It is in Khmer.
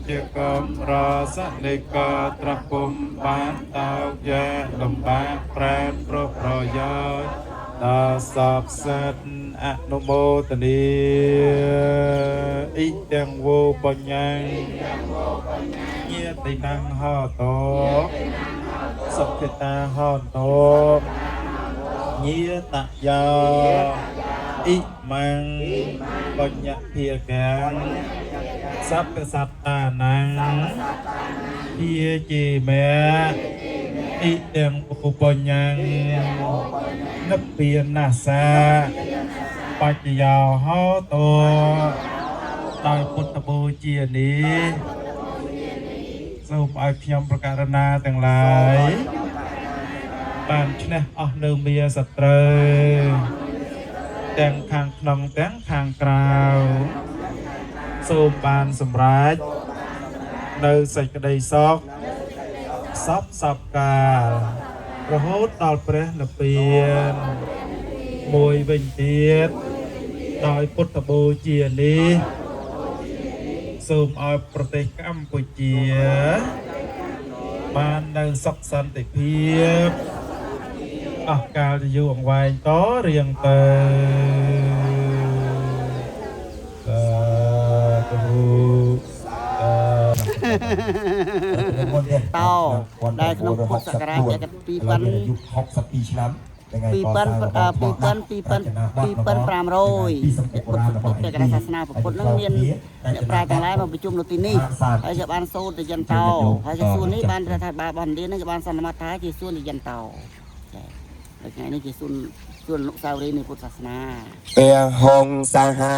ជាកំរសនិកត្រពុំបានតោកយ៉ាលំបាកប្រែប្រប្រយោជន៍ដល់សពសិទ្ធអនុមោទនីអ៊ីទាំងវោបញ្ញังញាតិណងហោតោសុខតាហោតោញាតយោអ៊ីម៉ាំងបញ្ញភាកាំសព្វសត្តានាងភាជាមេអ៊ីទាំងឧបញ្ញังនិព្វានាសាបច្ចយោហោតោដោយពុទ្ធបូជានេះសូមឲ្យខ្ញុំប្រកាសណាទាំងឡាយបានឈ្នះអស់នៅមាសត្រូវទាំងខាងក្នុងទាំងខាងក្រៅសូមបានសម្រេចនៅសេចក្តីសុខសពកាលរហូតដល់ព្រះនិព្វានមួយវិញទៀតដោយពុទ្ធបូជានេះសូមឲ្យប្រទេសកម្ពុជាបាននៅសុខសន្តិភាពអស់កាលយូរអង្វែងតរៀងទៅតោដែលក្នុងពុទ្ធសករាជ2062ឆ្នាំ2500ពុទ្ធសាសនាពុទ្ធនឹងមានអ្នកប្រាជ្ញទាំងឡាយមកប្រជុំនៅទីនេះហើយជាបានសូត្រយន្តោហើយជាសួននេះបានថាបាបនេះនឹងបានសន្មតថាជាសួនយន្តោចាថ្ងៃនេះជាសួនអនុស្សាវរីយ៍នៃពុទ្ធសាសនាព្រះហង្សសាហា